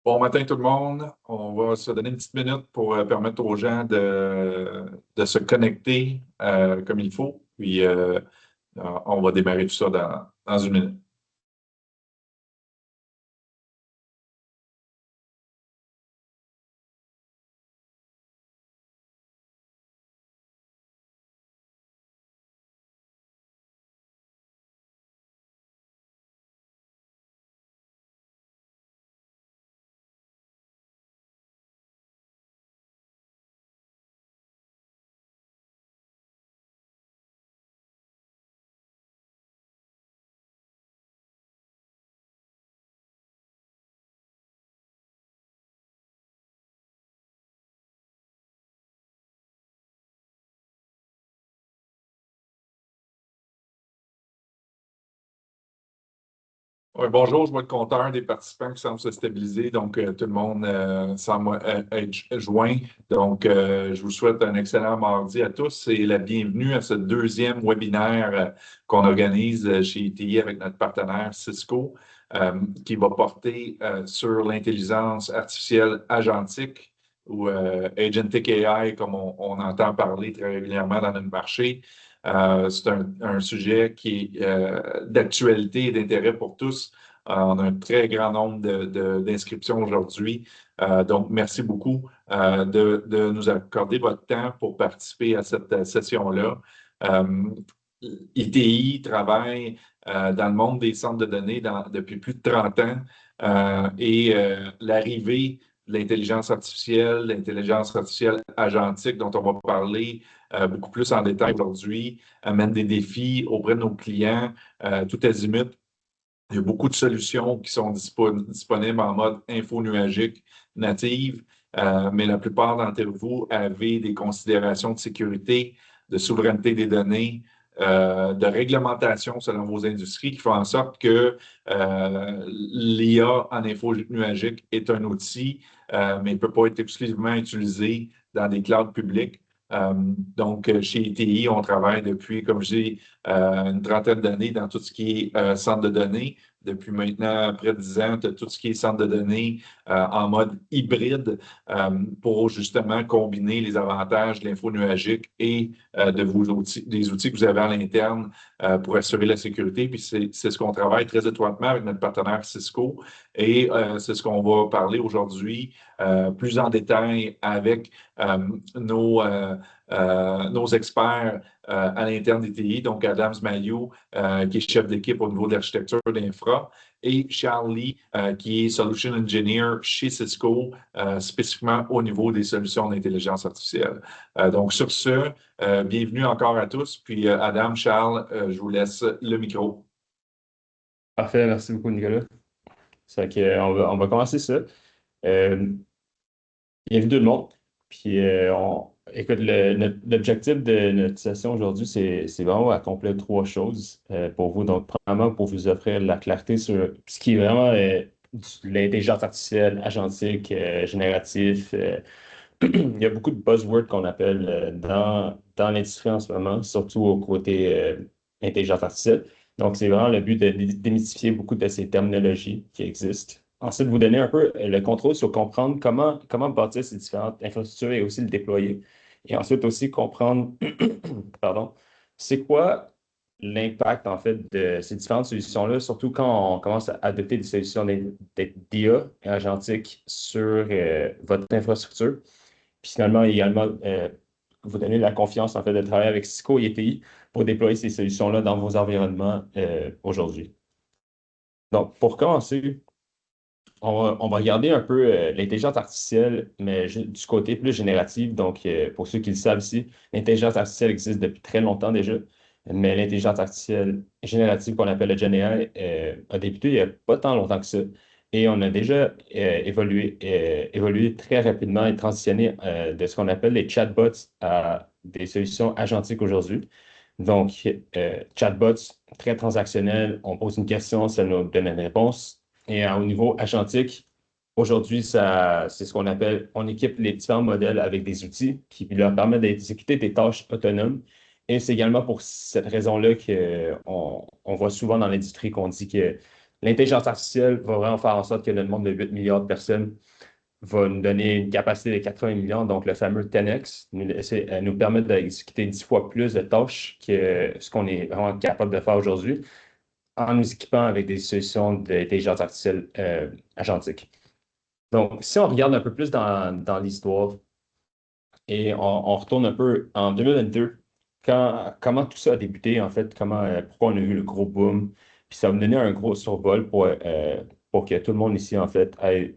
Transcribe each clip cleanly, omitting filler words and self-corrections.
Bon matin tout le monde. On va se donner une petite minute pour permettre aux gens de se connecter comme il faut. Puis on va démarrer tout ça dans une minute. Ouais, bonjour, je vois le compteur des participants qui semble se stabiliser. Donc, tout le monde semble être joint. Donc, je vous souhaite un excellent mardi à tous et la bienvenue à ce deuxième webinaire qu'on organise chez ITI avec notre partenaire Cisco, qui va porter sur l'intelligence artificielle agentique ou Agentic AI, comme on entend parler très régulièrement dans notre marché. C'est un sujet qui est d'actualité et d'intérêt pour tous. On a un très grand nombre d'inscriptions aujourd'hui. Donc, merci beaucoup de nous accorder votre temps pour participer à cette session-là. ITI travaille dans le monde des centres de données depuis plus de 30 ans et l'arrivée de l'intelligence artificielle agentique dont on va parler beaucoup plus en détail aujourd'hui, amène des défis auprès de nos clients, tout azimut. Il y a beaucoup de solutions qui sont disponibles en mode info-nuagique native, mais la plupart d'entre vous avez des considérations de sécurité, de souveraineté des données, de réglementation selon vos industries qui font en sorte que l'IA en info-nuagique est un outil, mais il ne peut pas être exclusivement utilisé dans des clouds publics. Donc, chez ITI, on travaille depuis, comme je dis, une trentaine d'années dans tout ce qui est centre de données. Depuis maintenant près de 10 ans, de tout ce qui est centre de données en mode hybride pour justement combiner les avantages de l'info nuagique et des outils que vous avez à l'interne pour assurer la sécurité. Puis c'est ce qu'on travaille très étroitement avec notre partenaire Cisco et c'est ce qu'on va parler aujourd'hui plus en détail avec nos experts à l'interne d'ITI, donc Adam Zmayou, qui est chef d'équipe au niveau de l'architecture d'infra, et Charles Lee, qui est Solution Engineer chez Cisco, spécifiquement au niveau des solutions d'intelligence artificielle. Donc, sur ce, bienvenue encore à tous. Puis, Adam, Charles, je vous laisse le micro. Parfait, merci beaucoup, Nicolas. On va commencer ça. Euh, Bienvenue tout le monde. Puis, écoute, l'objectif de notre session aujourd'hui, c'est vraiment accomplir trois choses pour vous. Donc, premièrement, pour vous offrir la clarté sur ce qui est vraiment l'intelligence artificielle, agentique, génératif. Il y a beaucoup de buzzwords qu'on appelle dans l'industrie en ce moment, surtout au côté intelligence artificielle. Donc, c'est vraiment le but de démystifier beaucoup de ces terminologies qui existent. Ensuite, vous donner un peu le contrôle sur comprendre comment bâtir ces différentes infrastructures et aussi le déployer. Et ensuite aussi comprendre, pardon, c'est quoi l'impact en fait de ces différentes solutions-là, surtout quand on commence à adopter des solutions d'IA et agentique sur votre infrastructure. Puis finalement, également, vous donner la confiance en fait de travailler avec Cisco et ETI pour déployer ces solutions-là dans vos environnements aujourd'hui. Donc, pour commencer, on va regarder un peu l'intelligence artificielle, mais du côté plus génératif. Donc, pour ceux qui le savent ici, l'intelligence artificielle existe depuis très longtemps déjà, mais l'intelligence artificielle générative qu'on appelle le Gen AI a débuté il n'y a pas tant longtemps que ça. Et on a déjà évolué très rapidement et transitionné de ce qu'on appelle les chatbots à des solutions agentiques aujourd'hui. Donc, chatbots très transactionnels, on pose une question, ça nous donne une réponse. Et au niveau agentique, aujourd'hui, c'est ce qu'on appelle, on équipe les différents modèles avec des outils qui leur permettent d'exécuter des tâches autonomes. Et c'est également pour cette raison-là qu'on voit souvent dans l'industrie qu'on dit que l'intelligence artificielle va vraiment faire en sorte que notre monde de 8 milliards de personnes va nous donner une capacité de 80 millions, donc le fameux 10x, nous permet d'exécuter 10 fois plus de tâches que ce qu'on est vraiment capable de faire aujourd'hui en nous équipant avec des solutions d'intelligence artificielle agentique. Donc, si on regarde un peu plus dans l'histoire et on retourne un peu en 2022, comment tout ça a débuté, en fait, pourquoi on a eu le gros boom, puis ça va me donner un gros survol pour que tout le monde ici, en fait, ait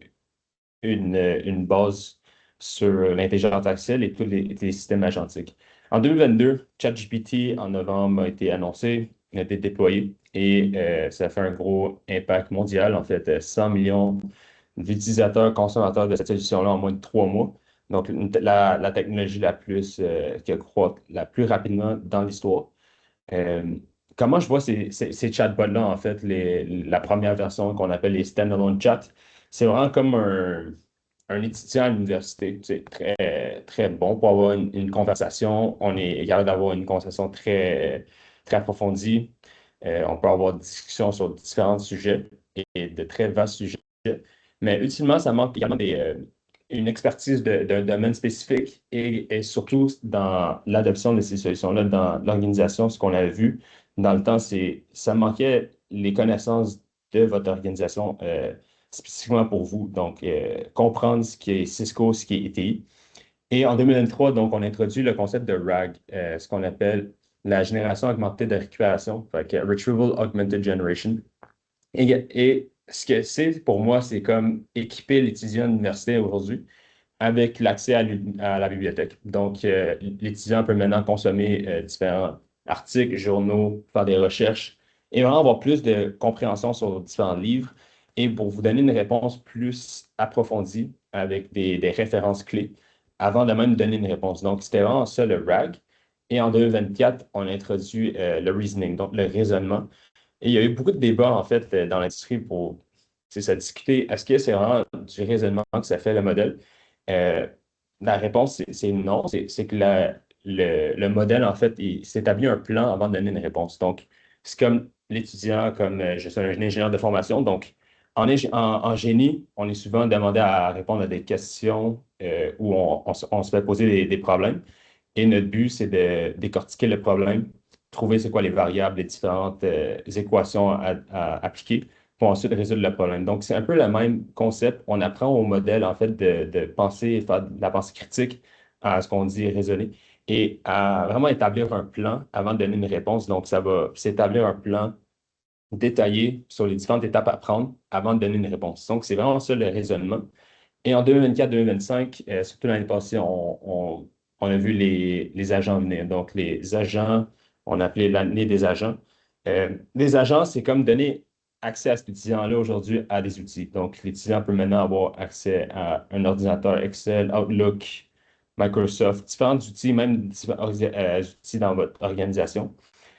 une base sur l'intelligence artificielle et tous les systèmes agentiques. En 2022, ChatGPT, en novembre, a été annoncé, a été déployé et ça a fait un gros impact mondial. En fait, 100 millions d'utilisateurs, consommateurs de cette solution-là en moins de 3 mois. Donc, la technologie qui croît la plus rapidement dans l'histoire. Euh, Comment je vois ces chatbots-là, en fait, la première version qu'on appelle les standalone chats, c'est vraiment comme un étudiant à l'université. C'est très, très bon pour avoir une conversation. On est capable d'avoir une conversation très, très approfondie. On peut avoir des discussions sur différents sujets et de très vastes sujets. Mais ultimement, ça manque également une expertise d'un domaine spécifique et surtout dans l'adoption de ces solutions-là dans l'organisation. Ce qu'on a vu dans le temps, ça manquait les connaissances de votre organisation spécifiquement pour vous. Donc, comprendre ce qui est Cisco, ce qui est ETI. Et en 2023, donc, on introduit le concept de RAG, ce qu'on appelle la génération augmentée de récupération, fait que Retrieval Augmented Generation. Et ce que c'est pour moi, c'est comme équiper l'étudiant universitaire aujourd'hui avec l'accès à la bibliothèque. Donc, l'étudiant peut maintenant consommer différents articles, journaux, faire des recherches et vraiment avoir plus de compréhension sur différents livres et pour vous donner une réponse plus approfondie avec des références clés avant de même donner une réponse. Donc, c'était vraiment ça le RAG. Et en 2024, on a introduit le reasoning, donc le raisonnement. Et il y a eu beaucoup de débats, en fait, dans l'industrie pour ça, discuter. Est-ce que c'est vraiment du raisonnement que ça fait le modèle? Euh, la réponse, c'est non. C'est que le modèle, en fait, il s'établit un plan avant de donner une réponse. Donc, c'est comme l'étudiant, comme je suis un ingénieur de formation. Donc, en génie, on est souvent demandé à répondre à des questions où on se fait poser des problèmes. Et notre but, c'est de décortiquer le problème, trouver c'est quoi les variables, les différentes équations à appliquer pour ensuite résoudre le problème. Donc, c'est un peu le même concept. On apprend au modèle, en fait, de penser, faire de la pensée critique à ce qu'on dit raisonner et à vraiment établir un plan avant de donner une réponse. Donc, ça va s'établir un plan détaillé sur les différentes étapes à prendre avant de donner une réponse. Donc, c'est vraiment ça le raisonnement. Et en 2024-2025, surtout l'année passée, on a vu les agents venir. Donc, les agents, on appelait l'année des agents. Les agents, c'est comme donner accès à cet étudiant-là aujourd'hui à des outils. Donc, l'étudiant peut maintenant avoir accès à un ordinateur Excel, Outlook, Microsoft, différents outils, même différents outils dans votre organisation.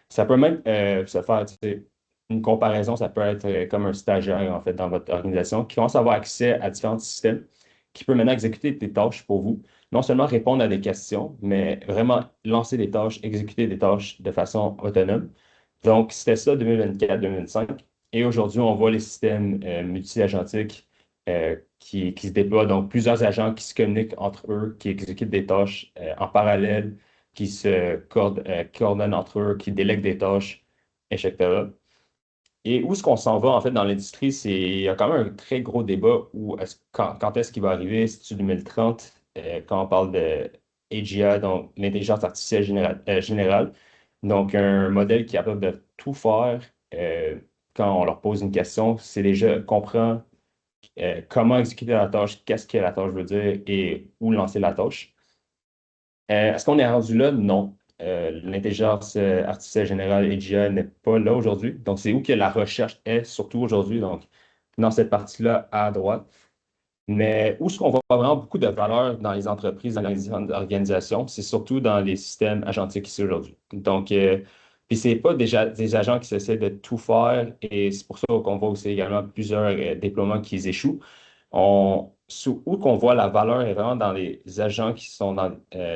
Ça peut même se faire, tu sais, une comparaison, ça peut être comme un stagiaire, en fait, dans votre organisation qui commence à avoir accès à différents systèmes, qui peut maintenant exécuter des tâches pour vous. Non seulement répondre à des questions, mais vraiment lancer des tâches, exécuter des tâches de façon autonome. Donc, c'était ça 2024-2025. Et aujourd'hui, on voit les systèmes multi-agentiques qui se déploient. Donc, plusieurs agents qui se communiquent entre eux, qui exécutent des tâches en parallèle, qui se coordonnent entre eux, qui délèguent des tâches, etc. Et où est-ce qu'on s'en va, en fait, dans l'industrie? Il y a quand même un très gros débat quand est-ce qu'il va arriver? C'est-tu 2030, quand on parle de AGI, donc l'intelligence artificielle générale. Donc, un modèle qui est capable de tout faire quand on leur pose une question, c'est déjà comprend comment exécuter la tâche, qu'est-ce que la tâche veut dire et où lancer la tâche. Est-ce qu'on est rendu là? Non. L'intelligence artificielle générale, AGI, n'est pas là aujourd'hui. Donc, c'est où que la recherche est, surtout aujourd'hui, donc dans cette partie-là à droite. Mais où est-ce qu'on voit vraiment beaucoup de valeur dans les entreprises, dans les organisations, c'est surtout dans les systèmes agentiques ici aujourd'hui. Donc, puis c'est pas déjà des agents qui essaient de tout faire et c'est pour ça qu'on voit aussi également plusieurs déploiements qui échouent. Où qu'on voit la valeur est vraiment dans les agents qui sont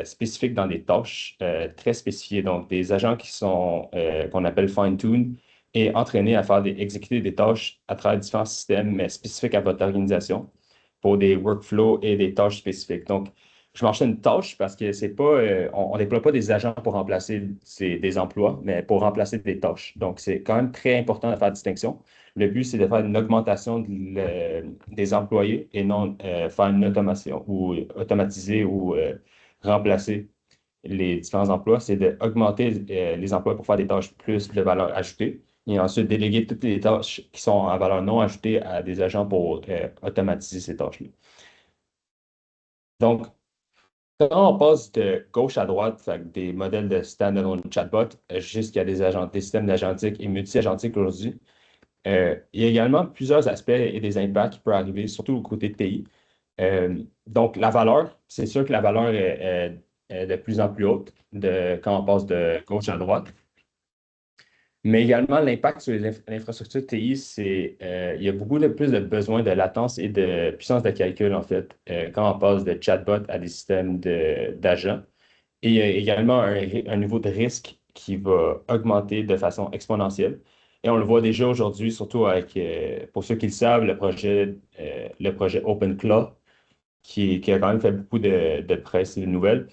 spécifiques dans des tâches très spécifiées. Donc, des agents qui sont qu'on appelle fine-tune, et entraîner à exécuter des tâches à travers différents systèmes spécifiques à votre organisation pour des workflows et des tâches spécifiques. Donc, je mentionne une tâche parce que c'est pas, on ne déploie pas des agents pour remplacer des emplois, mais pour remplacer des tâches. Donc, c'est quand même très important de faire la distinction. Le but, c'est de faire une augmentation des employés et non faire une automation ou automatiser ou remplacer les différents emplois. C'est d'augmenter les emplois pour faire des tâches plus de valeur ajoutée et ensuite déléguer toutes les tâches qui sont à valeur non ajoutée à des agents pour automatiser ces tâches-là. Donc, quand on passe de gauche à droite, avec des modèles de standalone chatbot jusqu'à des systèmes d'agentique et multi-agentique aujourd'hui, il y a également plusieurs aspects et des impacts qui peuvent arriver, surtout au côté de TI. Donc, la valeur, c'est sûr que la valeur est de plus en plus haute quand on passe de gauche à droite. Mais également, l'impact sur l'infrastructure TI, il y a beaucoup plus de besoins de latence et de puissance de calcul, en fait, quand on passe de chatbot à des systèmes d'agents. Et il y a également un niveau de risque qui va augmenter de façon exponentielle. Et on le voit déjà aujourd'hui, surtout avec, pour ceux qui le savent, le projet OpenClaw, qui a quand même fait beaucoup de presse et de nouvelles.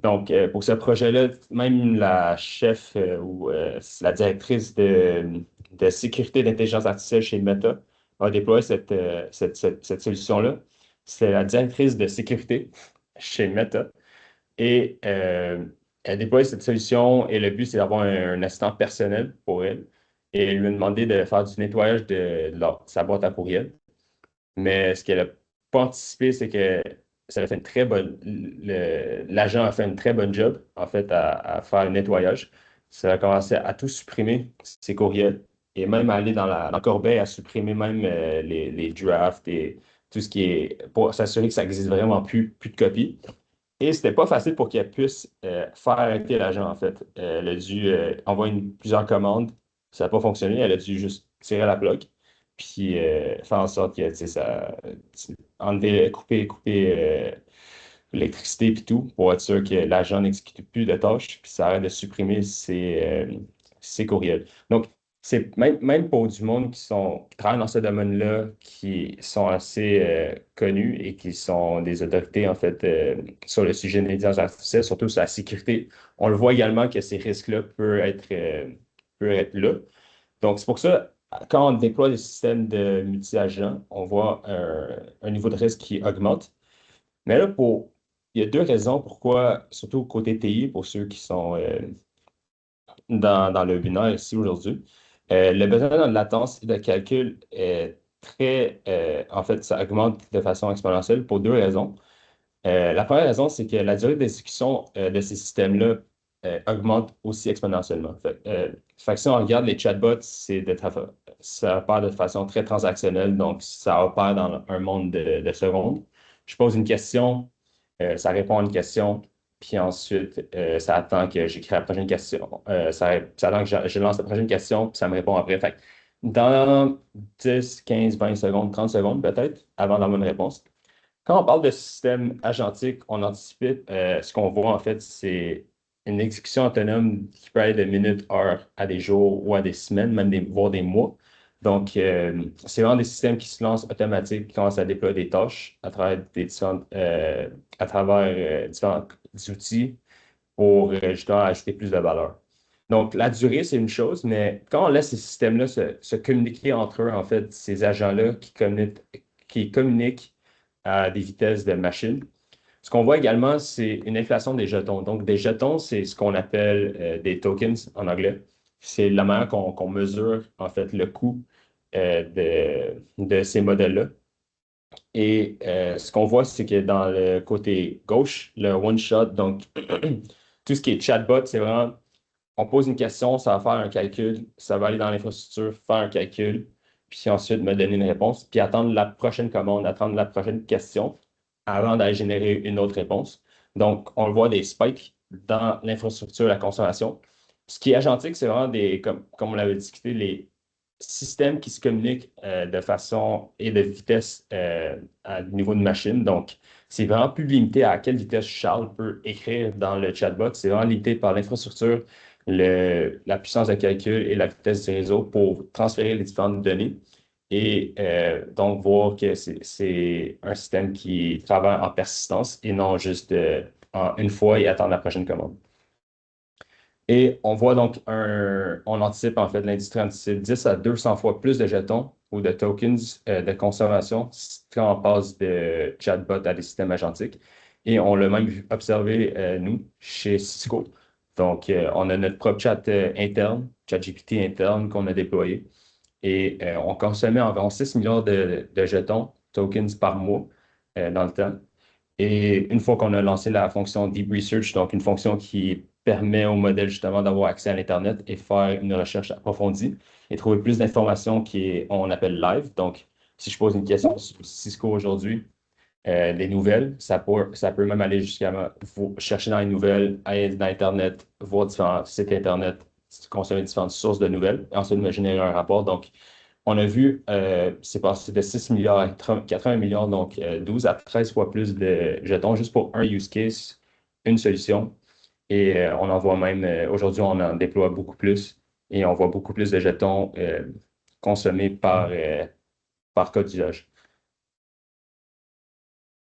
Donc, pour ce projet-là, même la chef ou la directrice de sécurité d'intelligence artificielle chez Meta a déployé cette solution-là. C'est la directrice de sécurité chez Meta. Et elle déploie cette solution et le but, c'est d'avoir un assistant personnel pour elle. Et elle lui a demandé de faire du nettoyage de sa boîte à courriel. Mais ce qu'elle n'a pas anticipé, c'est que ça a fait une très bonne. L'agent a fait une très bonne job, en fait, à faire le nettoyage. Ça a commencé à tout supprimer, ses courriels, et même à aller dans la corbeille, à supprimer même les drafts et tout ce qui est pour s'assurer que ça n'existe vraiment plus de copies. Et c'était pas facile pour qu'elle puisse faire arrêter l'agent, en fait. Elle a dû envoyer plusieurs commandes. Ça n'a pas fonctionné. Elle a dû juste tirer la plug. Puis faire en sorte que, tu sais, enlever, couper l'électricité puis tout pour être sûr que l'agent n'exécute plus de tâches. Puis ça arrête de supprimer ses courriels. Donc, c'est même pour du monde qui travaillent dans ce domaine-là, qui sont assez connus et qui sont des autorités, en fait, sur le sujet de l'intelligence artificielle, surtout sur la sécurité. On le voit également que ces risques-là peuvent être là. Donc, c'est pour ça, quand on déploie des systèmes de multi-agents, on voit un niveau de risque qui augmente. Mais là, il y a deux raisons pourquoi, surtout côté TI, pour ceux qui sont dans le webinaire ici aujourd'hui. Le besoin de latence et de calcul est en fait, ça augmente de façon exponentielle pour deux raisons. La première raison, c'est que la durée d'exécution de ces systèmes-là augmente aussi exponentiellement. Fait que si on regarde les chatbots, ça opère de façon très transactionnelle, donc ça opère dans un monde de secondes. Je pose une question, ça répond à une question, puis ensuite, ça attend que j'écris la prochaine question. Ça attend que je lance la prochaine question, puis ça me répond après. Fait que dans 10, 15, 20 secondes, 30 secondes peut-être, avant d'avoir une réponse. Quand on parle de système agentique, on anticipe, ce qu'on voit en fait, c'est une exécution autonome qui peut aller de minutes, heures à des jours ou à des semaines, même voire des mois. Donc, c'est vraiment des systèmes qui se lancent automatiques, qui commencent à déployer des tâches à travers différents outils pour justement ajouter plus de valeur. Donc, la durée, c'est une chose, mais quand on laisse ces systèmes-là se communiquer entre eux, en fait, ces agents-là qui communiquent à des vitesses de machine, ce qu'on voit également, c'est une inflation des jetons. Donc, des jetons, c'est ce qu'on appelle des tokens en anglais. C'est la manière qu'on mesure, en fait, le coût de ces modèles-là. Et ce qu'on voit, c'est que dans le côté gauche, le one-shot, donc tout ce qui est chatbot, c'est vraiment, on pose une question, ça va faire un calcul, ça va aller dans l'infrastructure, faire un calcul, puis ensuite me donner une réponse, puis attendre la prochaine commande, attendre la prochaine question avant d'aller générer une autre réponse. Donc, on le voit des spikes dans l'infrastructure, la consommation. Ce qui est agentique, c'est vraiment comme on l'avait discuté, les systèmes qui se communiquent de façon et de vitesse à niveau de machine. Donc, c'est vraiment plus limité à quelle vitesse Charles peut écrire dans le chatbot. C'est vraiment limité par l'infrastructure, la puissance de calcul et la vitesse du réseau pour transférer les différentes données et donc voir que c'est un système qui travaille en persistance et non juste en une fois et attendre la prochaine commande. Et on voit donc on anticipe en fait, l'industrie anticipe 10 à 200 fois plus de jetons ou de tokens de consommation quand on passe de chatbot à des systèmes agentiques. Et on l'a même observé, nous, chez Cisco. Donc, on a notre propre chat interne, ChatGPT interne qu'on a déployé. Et on consommait environ 6 milliards de jetons, tokens par mois dans le temps. Et une fois qu'on a lancé la fonction Deep Research, donc une fonction qui permet au modèle justement d'avoir accès à l'Internet et faire une recherche approfondie et trouver plus d'informations on appelle live. Donc, si je pose une question sur Cisco aujourd'hui, des nouvelles, ça peut même aller jusqu'à chercher dans les nouvelles, aller dans Internet, voir différents sites Internet, consommer différentes sources de nouvelles et ensuite me générer un rapport. Donc, on a vu, c'est passé de 6 milliards à 80 milliards, donc 12 à 13 fois plus de jetons juste pour un use case, une solution. Et on en voit même, aujourd'hui, on en déploie beaucoup plus et on voit beaucoup plus de jetons consommés par cas d'usage.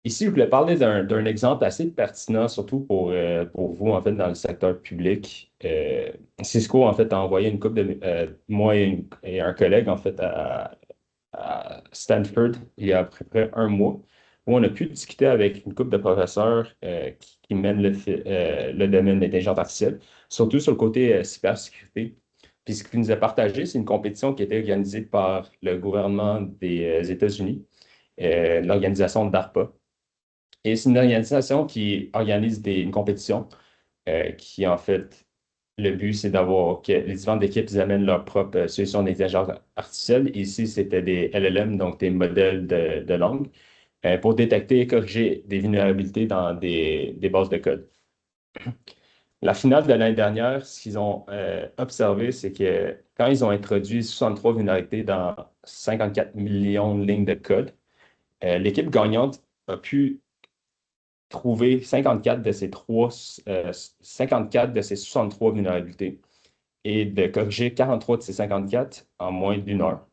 Ici, je voulais parler d'un exemple assez pertinent, surtout pour vous, en fait, dans le secteur public. Cisco, en fait, a envoyé une couple de... moi et un collègue, en fait, à Stanford il y a à peu près un mois, où on a pu discuter avec une couple de professeurs qui mènent le domaine de l'intelligence artificielle, surtout sur le côté cybersécurité. Puis ce qu'ils nous a partagé, c'est une compétition qui a été organisée par le gouvernement des États-Unis, l'organisation DARPA. Et c'est une organisation qui organise une compétition qui, en fait, le but, c'est d'avoir que les différentes équipes ils amènent leur propre solution d'intelligence artificielle. Ici, c'était des LLM, donc des modèles de langue, pour détecter et corriger des vulnérabilités dans des bases de code. La finale de l'année dernière, ce qu'ils ont observé, c'est que quand ils ont introduit 63 vulnérabilités dans 54 millions de lignes de code, l'équipe gagnante a pu trouver 54 de ces 63 vulnérabilités et de corriger 43 de ces 54 en moins d'une heure.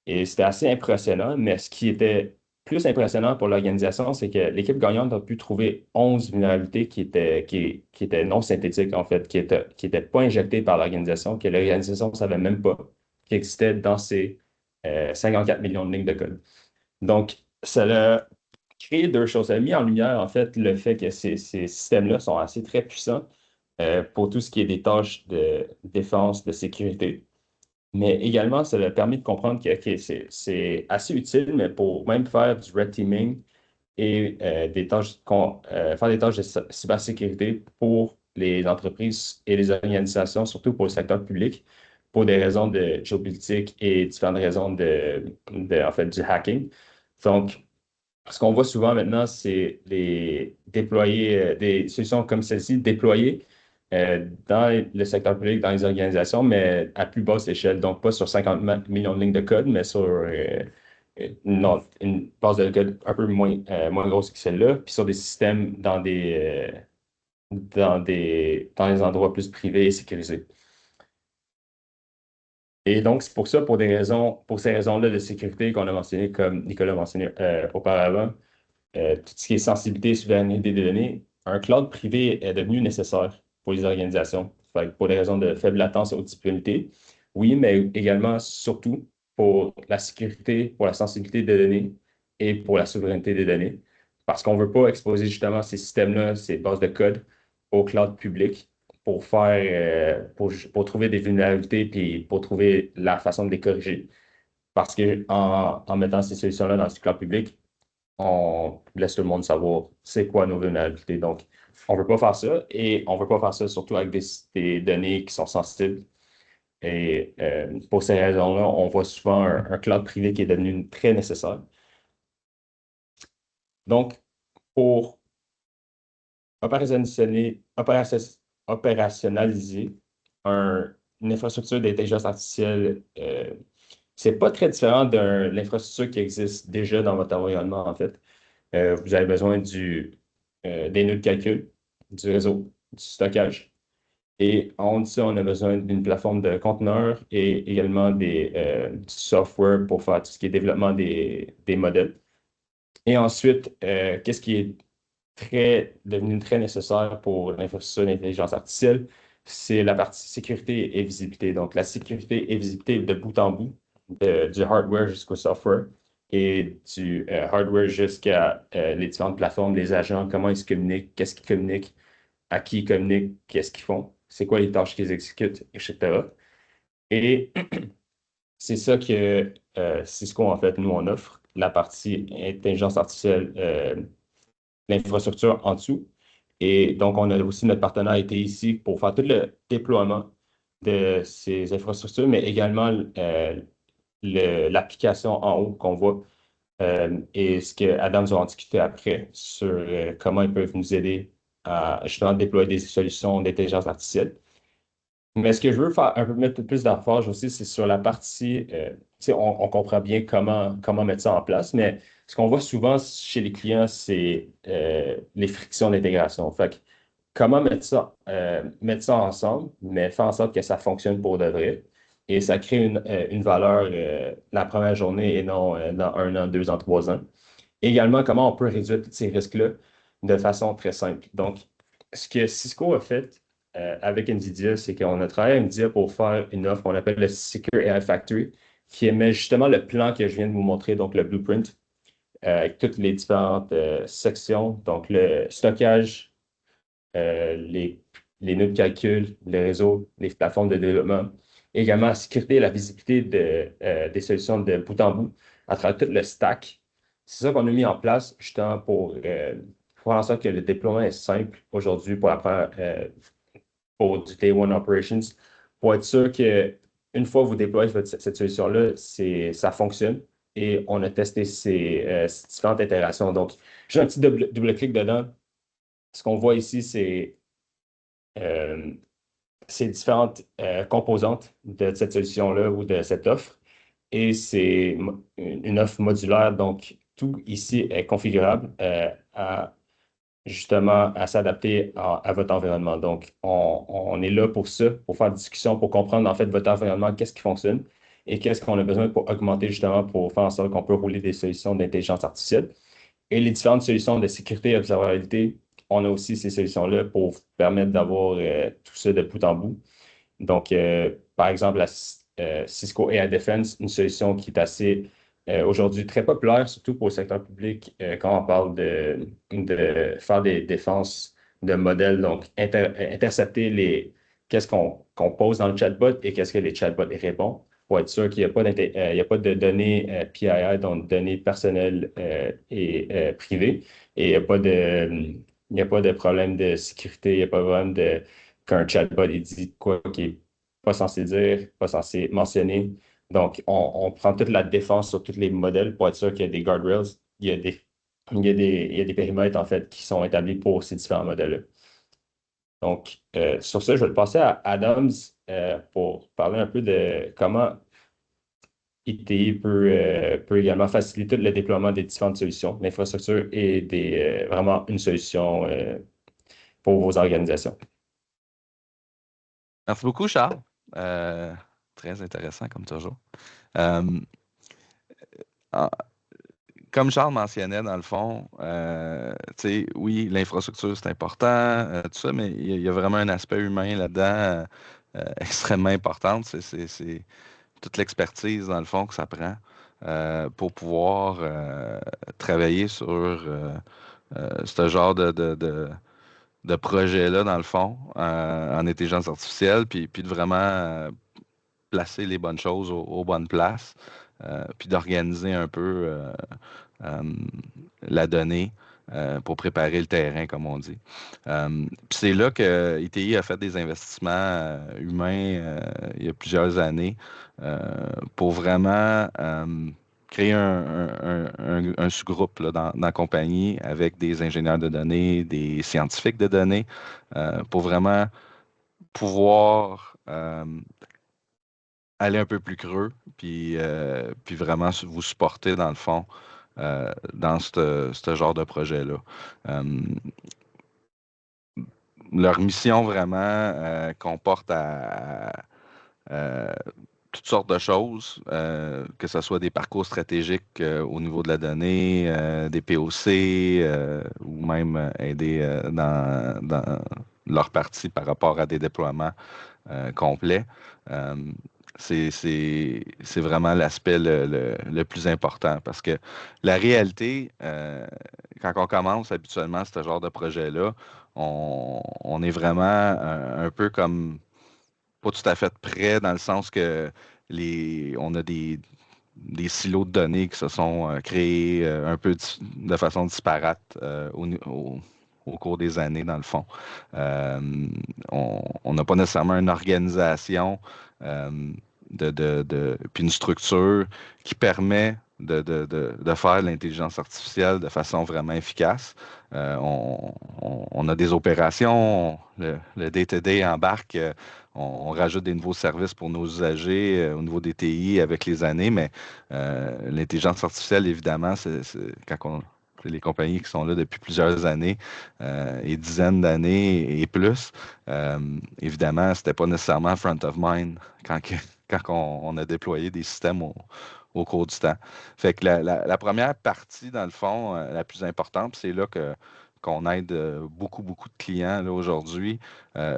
Et c'était assez impressionnant, mais ce qui était plus impressionnant pour l'organisation, c'est que l'équipe gagnante a pu trouver 11 vulnérabilités qui étaient non synthétiques, en fait, qui étaient pas injectées par l'organisation, que l'organisation ne savait même pas qui existaient dans ces 54 millions de lignes de code. Donc, ça a créé deux choses. Ça a mis en lumière, en fait, le fait que ces systèmes-là sont assez très puissants pour tout ce qui est des tâches de défense, de sécurité. Mais également, ça a permis de comprendre que ok, c'est assez utile, mais pour même faire du red teaming et faire des tâches de cybersécurité pour les entreprises et les organisations, surtout pour le secteur public, pour des raisons de géopolitique et différentes raisons en fait, du hacking. Donc, ce qu'on voit souvent maintenant, c'est déployer des solutions comme celle-ci, déployées dans le secteur public, dans les organisations, mais à plus basse échelle. Donc, pas sur 50 millions de lignes de code, mais sur une base de code un peu moins grosse que celle-là, puis sur des systèmes dans les endroits plus privés et sécurisés. Et donc, c'est pour ça, pour ces raisons-là de sécurité qu'on a mentionné, comme Nicolas a mentionné auparavant, tout ce qui est sensibilité et souveraineté des données, un cloud privé est devenu nécessaire pour les organisations. Fait que pour des raisons de faible latence et haute disponibilité, oui, mais également, surtout, pour la sécurité, pour la sensibilité des données et pour la souveraineté des données. Parce qu'on ne veut pas exposer justement ces systèmes-là, ces bases de code au cloud public pour trouver des vulnérabilités puis pour trouver la façon de les corriger. Parce qu'en mettant ces solutions-là dans ce cloud public, on laisse tout le monde savoir c'est quoi nos vulnérabilités. Donc, on ne veut pas faire ça et on ne veut pas faire ça surtout avec des données qui sont sensibles. Et pour ces raisons-là, on voit souvent un cloud privé qui est devenu très nécessaire. Donc, pour opérationnaliser une infrastructure d'intelligence artificielle, c'est pas très différent de l'infrastructure qui existe déjà dans votre environnement, en fait. Vous avez besoin des nœuds de calcul, du réseau, du stockage. Et en haut de ça, on a besoin d'une plateforme de conteneurs et également du software pour faire tout ce qui est développement des modèles. Et ensuite, qu'est-ce qui est devenu très nécessaire pour l'infrastructure d'intelligence artificielle, c'est la partie sécurité et visibilité. Donc, la sécurité et visibilité de bout en bout, du hardware jusqu'au software et du hardware jusqu'à les différentes plateformes, les agents, comment ils se communiquent, qu'est-ce qu'ils communiquent, à qui ils communiquent, qu'est-ce qu'ils font, c'est quoi les tâches qu'ils exécutent, etc. Et c'est ça que Cisco, en fait, nous, on offre, la partie intelligence artificielle, l'infrastructure en dessous. Et donc, on a aussi notre partenaire été ici pour faire tout le déploiement de ces infrastructures, mais également l'application en haut qu'on voit et ce que Adam va en discuter après sur comment ils peuvent nous aider à justement déployer des solutions d'intelligence artificielle. Mais ce que je veux faire un peu mettre plus d'emphase aussi, c'est sur la partie, tu sais, on comprend bien comment mettre ça en place, mais ce qu'on voit souvent chez les clients, c'est les frictions d'intégration. Fait que comment mettre ça ensemble, mais faire en sorte que ça fonctionne pour de vrai. Et ça crée une valeur la première journée et non dans 1 an, 2 ans, 3 ans. Également, comment on peut réduire tous ces risques-là de façon très simple. Donc, ce que Cisco a fait avec NVIDIA, c'est qu'on a travaillé avec NVIDIA pour faire une offre qu'on appelle le Secure AI Factory, qui émet justement le plan que je viens de vous montrer, donc le blueprint, avec toutes les différentes sections, donc le stockage, les, les nœuds de calcul, les réseaux, les plateformes de développement, également la sécurité et la visibilité des solutions de bout en bout à travers tout le stack. C'est ça qu'on a mis en place justement pour faire en sorte que le déploiement est simple aujourd'hui pour du Day One Operations, pour être sûr que une fois que vous déployez cette solution-là, ça fonctionne et on a testé ces différentes itérations. Donc, j'ai un petit double-clic dedans. Ce qu'on voit ici, c'est euh, ces différentes composantes de cette solution-là ou de cette offre. Et c'est une offre modulaire, donc tout ici est configurable justement à s'adapter à votre environnement. Donc, on est là pour ça, pour faire une discussion, pour comprendre en fait votre environnement, qu'est-ce qui fonctionne et qu'est-ce qu'on a besoin pour augmenter justement pour faire en sorte qu'on peut rouler des solutions d'intelligence artificielle. Et les différentes solutions de sécurité et observabilité, on a aussi ces solutions-là pour permettre d'avoir tout ça de bout en bout. Donc, par exemple, Cisco AI Defense, une solution qui est assez aujourd'hui très populaire, surtout pour le secteur public, quand on parle de faire des défenses de modèles, donc intercepter qu'est-ce qu'on pose dans le chatbot et qu'est-ce que les chatbots répondent, pour être sûr qu'il n'y a pas il y a pas de données PII, donc données personnelles et privées, et il n'y a pas de problème de sécurité, il n'y a pas de problème qu'un chatbot il dit quoi qu'il n'est pas censé dire, pas censé mentionner. Donc, on prend toute la défense sur tous les modèles pour être sûr qu'il y a des guardrails, il y a des périmètres en fait qui sont établis pour ces différents modèles-là. Donc, sur ça, je vais le passer à Adams pour parler un peu de comment ITI peut également faciliter le déploiement des différentes solutions, l'infrastructure et vraiment une solution pour vos organisations. Merci beaucoup, Charles. Très intéressant, comme toujours. Euh, en- Comme Charles mentionnait, dans le fond, oui, l'infrastructure, c'est important, tout ça, mais il y a vraiment un aspect humain là-dedans extrêmement important. C'est toute l'expertise, dans le fond, que ça prend pour pouvoir travailler sur ce genre de projet-là, dans le fond, en intelligence artificielle, puis de vraiment placer les bonnes choses aux bonnes places, puis d'organiser un peu euh, la donnée pour préparer le terrain, comme on dit. Puis c'est là que ITI a fait des investissements humains il y a plusieurs années pour vraiment créer un sous-groupe là, dans la compagnie avec des ingénieurs de données, des scientifiques de données, pour vraiment pouvoir aller un peu plus creux, puis vraiment vous supporter dans le fond dans ce genre de projet-là. leur mission vraiment comporte à toutes sortes de choses, que ce soit des parcours stratégiques au niveau de la donnée, des POC, ou même aider dans leur partie par rapport à des déploiements complets. Euh, c'est vraiment l'aspect le plus important parce que la réalité, quand on commence habituellement ce genre de projet-là, on est vraiment un peu comme pas tout à fait prêt dans le sens que on a des silos de données qui se sont créés un peu de façon disparate au cours des années, dans le fond. Euh, on n'a pas nécessairement une organisation euh, puis une structure qui permet de faire l'intelligence artificielle de façon vraiment efficace. On a des opérations, le day-to-day embarque, on rajoute des nouveaux services pour nos usagers au niveau des TI avec les années, mais l'intelligence artificielle, évidemment, c'est les compagnies qui sont là depuis plusieurs années et dizaines d'années et plus. Évidemment, c'était pas nécessairement front of mind quand on a déployé des systèmes au cours du temps. Fait que la première partie, dans le fond, la plus importante, c'est là qu'on aide beaucoup, beaucoup de clients là, aujourd'hui.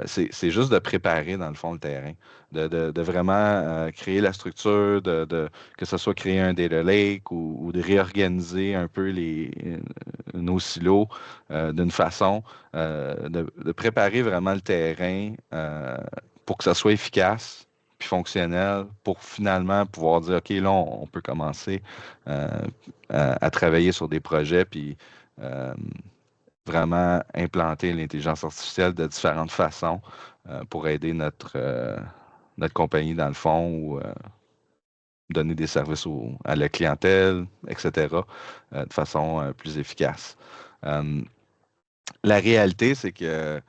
C'est juste de préparer, dans le fond, le terrain, de vraiment créer la structure, que ce soit créer un data lake ou de réorganiser un peu nos silos d'une façon, de préparer vraiment le terrain pour que ça soit efficace puis fonctionnel pour finalement pouvoir dire, OK, là, on peut commencer euh, à travailler sur des projets puis euh, vraiment implanter l'intelligence artificielle de différentes façons pour aider notre compagnie dans le fond ou donner des services à la clientèle, etc., de façon plus efficace. Euh, la réalité, c'est que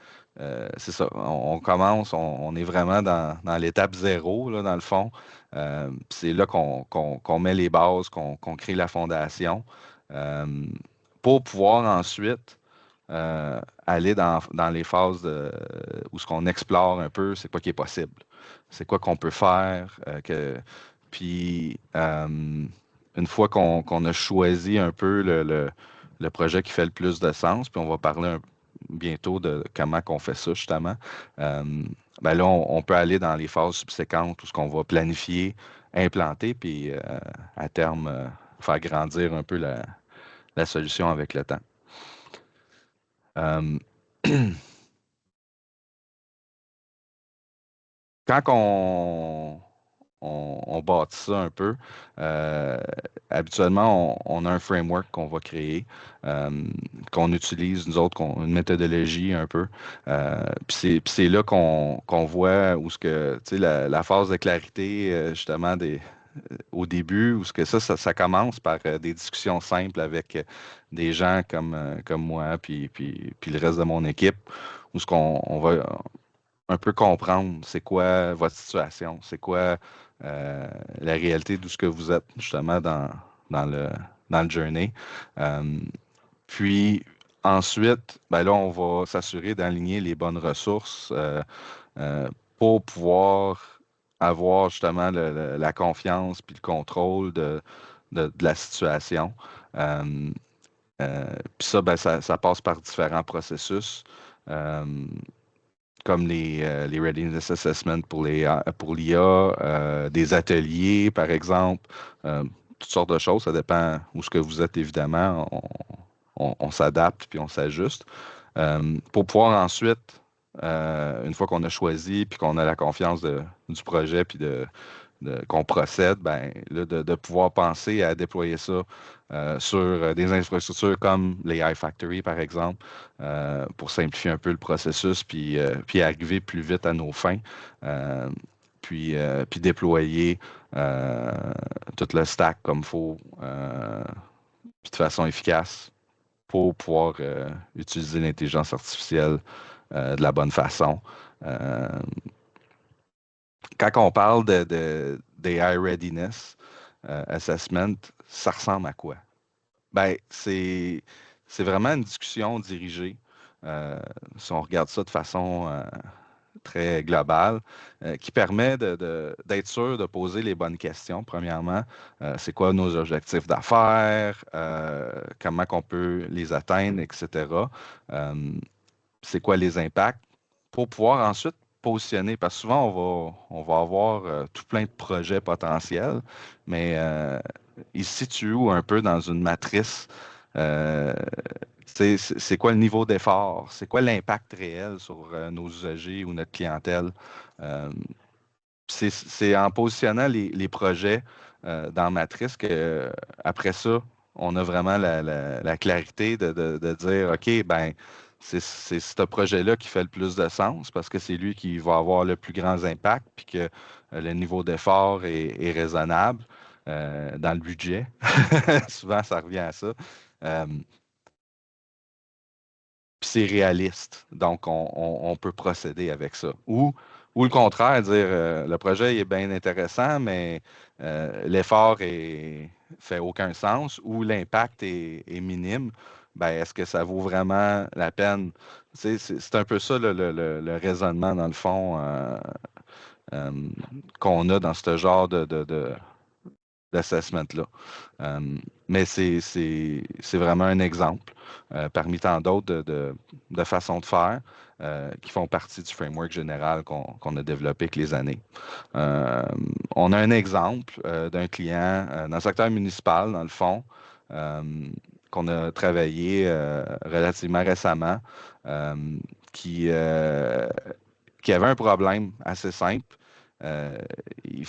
c'est ça, on commence, on est vraiment dans l'étape zéro, là, dans le fond. C'est là qu'on met les bases, qu'on crée la fondation euh, pour pouvoir ensuite aller dans les phases où ce qu'on explore un peu, c'est quoi qui est possible, c'est quoi qu'on peut faire, puis une fois qu'on a choisi un peu le projet qui fait le plus de sens, puis on va parler bientôt de comment on fait ça justement, euh, ben là on peut aller dans les phases subséquentes où ce qu'on va planifier, implanter, puis à terme faire grandir un peu la solution avec le temps. Euh, Quand on bâtit ça un peu, euh, habituellement, on a un framework qu'on va créer, euh, qu'on utilise, nous autres, une méthodologie un peu. Puis c'est là qu'on voit où ce que, tu sais, la phase de clarité, justement, au début, où ce que ça commence par des discussions simples avec des gens comme moi, puis le reste de mon équipe, où ce qu'on va un peu comprendre c'est quoi votre situation, c'est quoi euh, la réalité d'où ce que vous êtes justement dans le, dans le journey. Euh, Puis ensuite, ben là, on va s'assurer d'aligner les bonnes ressources euh, pour pouvoir avoir justement la confiance puis le contrôle de la situation. Euh, Puis ça, ben, ça passe par différents processus. Euh, comme les Readiness Assessment pour l'IA, des ateliers, par exemple, toutes sortes de choses. Ça dépend où ce que vous êtes, évidemment. On s'adapte puis on s'ajuste. Pour pouvoir ensuite, une fois qu'on a choisi puis qu'on a la confiance du projet puis qu'on procède, ben, là, de pouvoir penser à déployer ça sur des infrastructures comme les iFactory, par exemple, pour simplifier un peu le processus puis arriver plus vite à nos fins, euh, puis déployer tout le stack comme il faut, puis de façon efficace pour pouvoir utiliser l'intelligence artificielle de la bonne façon. Euh, Quand on parle d'AI Readiness Assessment, ça ressemble à quoi? Ben, c'est vraiment une discussion dirigée si on regarde ça de façon très globale, qui permet d'être sûr de poser les bonnes questions. Premièrement, c'est quoi nos objectifs d'affaires, comment qu'on peut les atteindre, etc. C'est quoi les impacts pour pouvoir ensuite positionner. Parce que souvent, on va avoir tout plein de projets potentiels, mais ils se situent où un peu dans une matrice. euh, c'est quoi le niveau d'effort? C'est quoi l'impact réel sur nos usagers ou notre clientèle? Euh, c'est en positionnant les projets dans Matrice que après ça, on a vraiment la clarité de dire, OK, ben, c'est ce projet-là qui fait le plus de sens parce que c'est lui qui va avoir le plus grand impact puis que le niveau d'effort est raisonnable dans le budget. Souvent, ça revient à ça. Euh, Puis c'est réaliste. Donc, on peut procéder avec ça. Ou le contraire, dire le projet est bien intéressant, mais l'effort fait aucun sens ou l'impact est minime. Ben, est-ce que ça vaut vraiment la peine? Tu sais, c'est un peu ça le raisonnement, dans le fond, euh, qu'on a dans ce genre d'assessment-là. Euh, mais c'est vraiment un exemple parmi tant d'autres de façons de faire qui font partie du framework général qu'on a développé avec les années. Euh, on a un exemple d'un client dans le secteur municipal, dans le fond, euh, qu'on a travaillé relativement récemment, euh, qui, euh, qui avait un problème assez simple. Euh, il,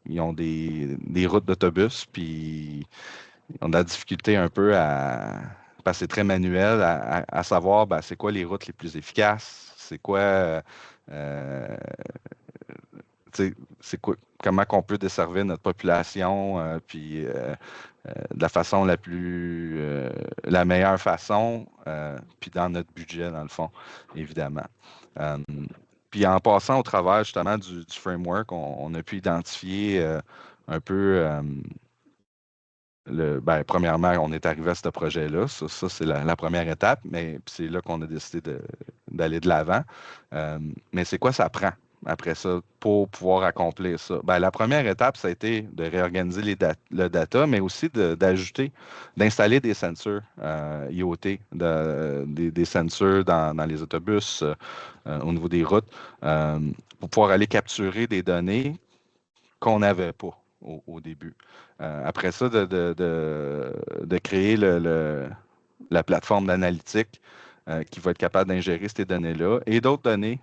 ils ont des routes d'autobus, puis ils ont de la difficulté un peu parce que c'est très manuel, à savoir ben, c'est quoi les routes les plus efficaces, c'est quoi, tu sais, c'est quoi, comment qu'on peut desservir notre population, puis de la façon la meilleure façon, puis dans notre budget, dans le fond, évidemment. Euh, Puis en passant au travers justement du framework, on a pu identifier un peu ben, premièrement, on est arrivé à ce projet-là. Ça, c'est la première étape, mais c'est là qu'on a décidé d'aller de l'avant. Mais c'est quoi ça prend après ça pour pouvoir accomplir ça? Ben, la première étape, ça a été de réorganiser le data, mais aussi d'installer des sensors IoT, des sensors dans les autobus, au niveau des routes, euh, pour pouvoir aller capturer des données qu'on n'avait pas au début. Après ça, de créer la plateforme d'analytique qui va être capable d'ingérer ces données-là et d'autres données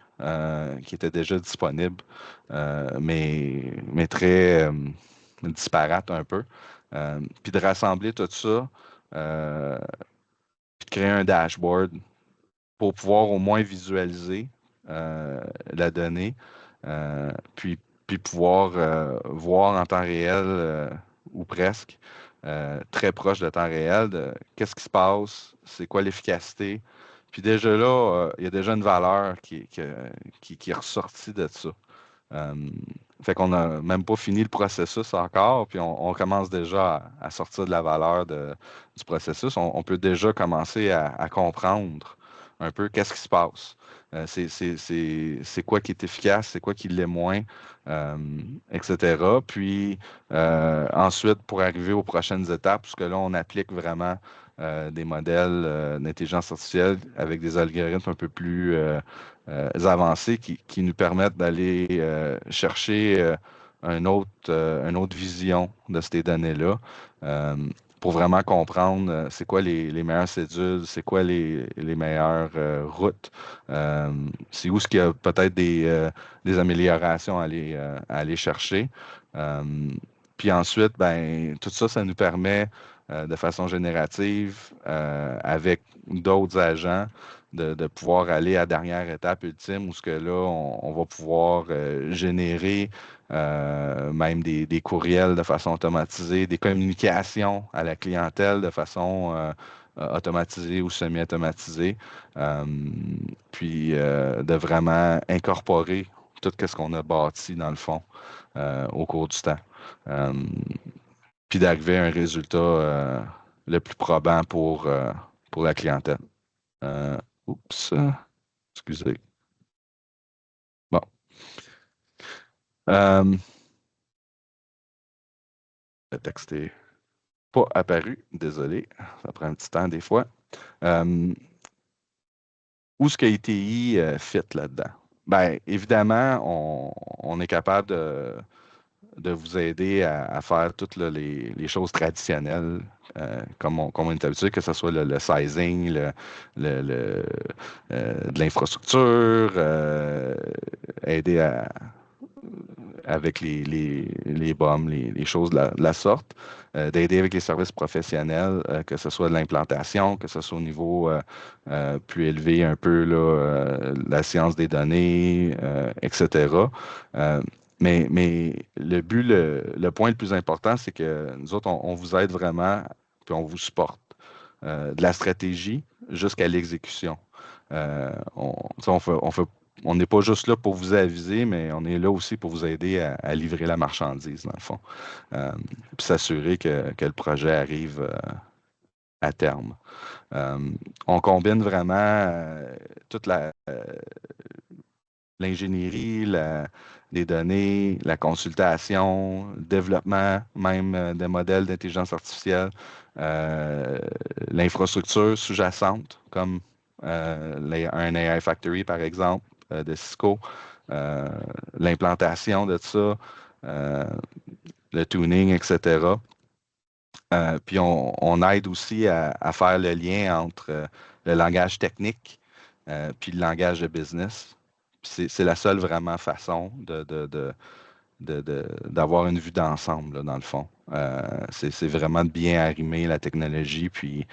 qui étaient déjà disponibles, mais très disparates un peu. Puis de rassembler tout ça, puis de créer un dashboard pour pouvoir au moins visualiser la donnée, puis pouvoir voir en temps réel ou presque, très proche de temps réel, de qu'est-ce qui se passe, c'est quoi l'efficacité. Puis déjà là, il y a déjà une valeur qui est ressortie de ça. Euh, Fait qu'on n'a même pas fini le processus encore, puis on commence déjà à sortir de la valeur du processus. On peut déjà commencer à comprendre un peu qu'est-ce qui se passe. C'est quoi qui est efficace, c'est quoi qui l'est moins, euh, etc. Puis ensuite, pour arriver aux prochaines étapes, parce que là, on applique vraiment des modèles d'intelligence artificielle avec des algorithmes un peu plus avancées qui nous permettent d'aller chercher une autre vision de ces données-là pour vraiment comprendre c'est quoi les meilleures cédules, c'est quoi les meilleures routes, c'est où ce qu'il y a peut-être des améliorations à aller chercher. Euh, Puis ensuite, ben, tout ça, ça nous permet de façon générative, avec d'autres agents, de pouvoir aller à la dernière étape ultime où ce que là, on va pouvoir générer même des courriels de façon automatisée, des communications à la clientèle de façon automatisée ou semi-automatisée, euh, puis de vraiment incorporer tout ce qu'on a bâti dans le fond au cours du temps. Euh, Puis d'arriver à un résultat le plus probant pour la clientèle. Oups, excusez. Bon. Le texte n'est pas apparu, désolé, ça prend un petit temps des fois. Où est-ce que ITI fit là-dedans? Bien, évidemment, on est capable de vous aider à faire toutes là, les choses traditionnelles, comme on est habitué, que ce soit le sizing, de l'infrastructure, aider avec les BOM, les choses de la sorte, d'aider avec les services professionnels, que ce soit de l'implantation, que ce soit au niveau plus élevé un peu, là, la science des données, etc. Mais le but, le point le plus important, c'est que nous autres, on vous aide vraiment, puis on vous supporte. De la stratégie jusqu'à l'exécution. On n'est pas juste là pour vous aviser, mais on est là aussi pour vous aider à livrer la marchandise, dans le fond. Puis s'assurer que le projet arrive à terme. On combine vraiment toute l'ingénierie, les données, la consultation, le développement même des modèles d'intelligence artificielle, l'infrastructure sous-jacente, comme un AI Factory, par exemple, de Cisco, l'implantation de ça, le tuning, etc. Puis on aide aussi à faire le lien entre le langage technique puis le langage de business. C'est la seule vraiment façon d'avoir une vue d'ensemble, là, dans le fond. C'est vraiment de bien arrimer la technologie, puis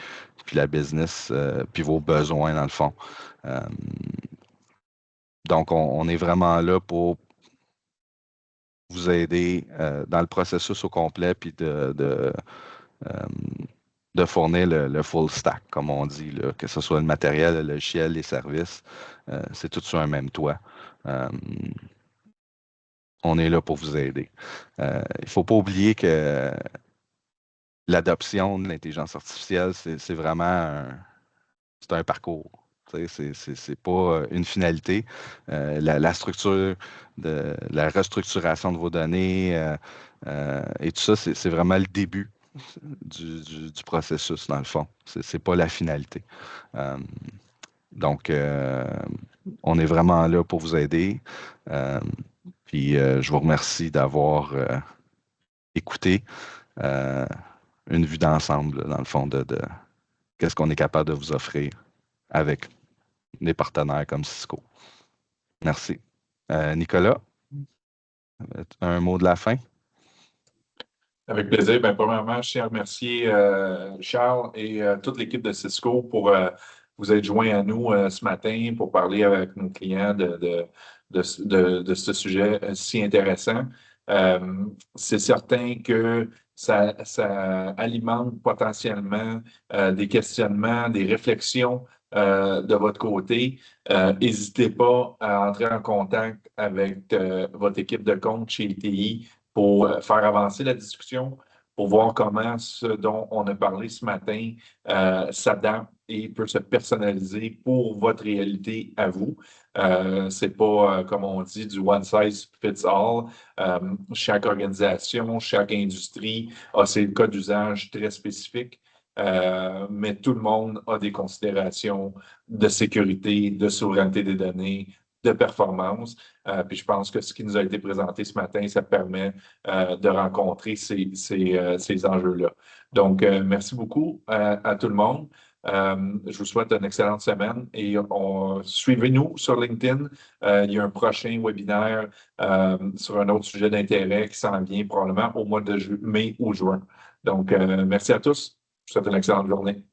la business, puis vos besoins, dans le fond. Donc, on est vraiment là pour vous aider dans le processus au complet, puis de fournir le full stack, comme on dit, là, que ce soit le matériel, le logiciel, les services, c'est tout sur un même toit. On est là pour vous aider. Il ne faut pas oublier que l'adoption de l'intelligence artificielle, c'est vraiment un parcours. C'est pas une finalité. La structure, la restructuration de vos données et tout ça, c'est vraiment le début du processus, dans le fond. C'est pas la finalité. Donc, on est vraiment là pour vous aider. Puis, je vous remercie d'avoir écouté une vue d'ensemble, là, dans le fond, de qu'est-ce qu'on est capable de vous offrir avec des partenaires comme Cisco. Merci. Nicolas, un mot de la fin? Avec plaisir. Bien, premièrement, je tiens à remercier Charles et toute l'équipe de Cisco pour vous être joints à nous ce matin pour parler avec nos clients de ce sujet si intéressant. C'est certain que ça alimente potentiellement des questionnements, des réflexions de votre côté. N'hésitez pas à entrer en contact avec votre équipe de compte chez ITI pour faire avancer la discussion, pour voir comment ce dont on a parlé ce matin s'adapte et peut se personnaliser pour votre réalité à vous. C'est pas, comme on dit, du one size fits all. Chaque organisation, chaque industrie a ses cas d'usage très spécifiques. Mais tout le monde a des considérations de sécurité, de souveraineté des données, de performance. Puis je pense que ce qui nous a été présenté ce matin, ça permet de rencontrer ces enjeux-là. Donc, merci beaucoup à tout le monde. Je vous souhaite une excellente semaine et suivez-nous sur LinkedIn. Il y a un prochain webinaire sur un autre sujet d'intérêt qui s'en vient probablement au mois de mai ou juin. Donc, merci à tous. Je vous souhaite une excellente journée.